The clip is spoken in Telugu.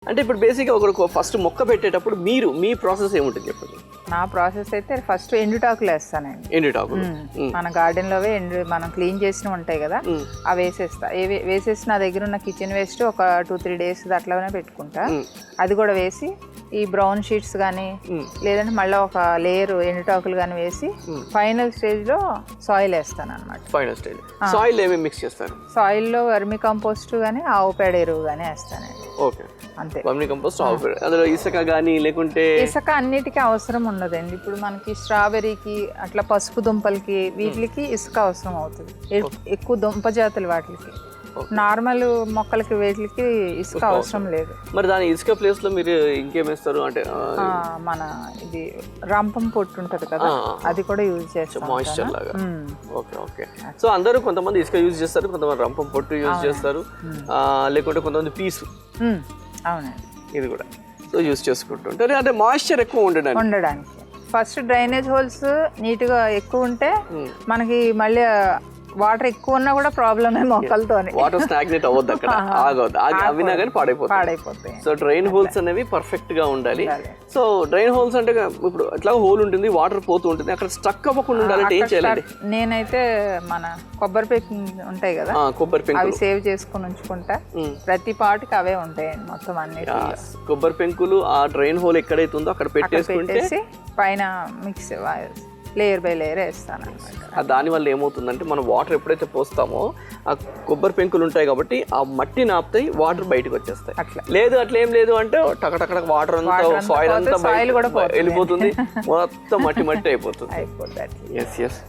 అంటే ఇప్పుడు బేసిక్గా ఒక ఫస్ట్ మొక్క పెట్టేటప్పుడు మీ ప్రాసెస్ ఏముంటుంది చెప్పండి. నా ప్రాసెస్ అయితే ఫస్ట్ ఎండుటాకులు వేస్తానండి. ఎండుటాకులు మన గార్డెన్లోవే మనం క్లీన్ చేసినవి ఉంటాయి కదా, అవి వేసేస్తా. వేసేసి నా దగ్గర ఉన్న కిచెన్ వేస్ట్ ఒక 2-3 days అట్లానే పెట్టుకుంటా. అది కూడా వేసి ఈ బ్రౌన్ షీట్స్ కానీ లేదంటే మళ్ళీ ఒక లేయర్ ఎండుటాకులు కానీ వేసి ఫైనల్ స్టేజ్లో సాయిల్ వేస్తాను అనమాట. ఫైనల్ స్టేజ్ సాయిల్ ఏమేమి మిక్స్ చేస్తారు? సాయిల్లో వర్మి కంపోస్ట్ కానీ ఆవు పేడ ఎరువు కానీ వేస్తానండి. ఓకే, అంతే. వర్మి కంపోస్ట్, ఆవు పేడ, అందులో ఇసుక కానీ లేకుంటే ఇసుక అన్నిటికీ అవసరం ఉండదండి. ఇప్పుడు మనకి స్ట్రాబెర్రీకి అట్లా పసుపు దుంపలకి వీటికి ఇసుక అవసరం అవుతుంది, ఎక్కువ దుంప జాతులు వాటికి. నార్మల్ మొక్కలకి వీటికి ఇసుక అవసరం లేదు. మరి దాని ఇసుక ప్లేస్ లో మీరు ఇంకేమేస్తారు? అంటే మన ఇది రంపం పొట్టు ఉంటది కదా, అది కూడా యూజ్ చేస్తాం, మాయిశ్చర్ లాగా. Okay okay. సో అందరూ కొంతమంది ఇసుక యూజ్ చేస్తారు, కొంతమంది రంపం పొట్టు యూజ్ చేస్తారు, లేకుంటే కొంతమంది పీసు. అవునండి, ఇది కూడా సో యూజ్ చేసుకుంటుంటారు. అంటే మాయిశ్చర్ ఎక్కువ ఉండడానికి ఫస్ట్ డ్రైనేజ్ హోల్స్ నీట్గా ఎక్కువ ఉంటే మనకి మళ్ళీ వాటర్ ఎక్కువ ఉన్నా కూడా ప్రాబ్లమే మొక్కలతో. వాటర్ స్టాగ్నేట్ అవ్వద్దు, అక్కడ ఆగవద్దు, అవినా కానీ పాడైపోతాయి. సో డ్రైన్ హోల్స్ అనేవి పర్ఫెక్ట్ గా ఉండాలి. సో డ్రైన్ హోల్స్ అంటే ఇప్పుడు అట్లా హోల్ ఉంటుంది, వాటర్ పోతూ ఉంటుంది, అక్కడ స్టక్ అవ్వకుండా ఉండాలంటే ఏం చేయాలి? నేనైతే మన కొబ్బరి పెంకు ఉంటాయి కదా, కొబ్బరి పెంకు అవి సేవ్ చేసుకుని ఉంచుకుంటా. ప్రతి పాటికి అవే ఉంటాయి మొత్తం అన్ని కొబ్బరి పెంకులు. ఆ డ్రైన్ హోల్ ఎక్కడైతే ఉందో అక్కడ పెట్టేసి పైన మిక్స్ లేయర్ బై లేయర్ వేస్తాను అనమాట. దానివల్ల ఏమవుతుందంటే మనం వాటర్ ఎప్పుడైతే పోస్తామో ఆ కొబ్బరి పెంకులు ఉంటాయి కాబట్టి ఆ మట్టిని ఆపుతాయి, వాటర్ బయటకు వచ్చేస్తాయి. లేదు అట్లా ఏం లేదు అంటే టక వాటర్ అంతా సాయిల్ అంతా వెళ్ళిపోతుంది, మొత్తం మట్టి అయిపోతుంది. అయిపోతుంది. Yes yes.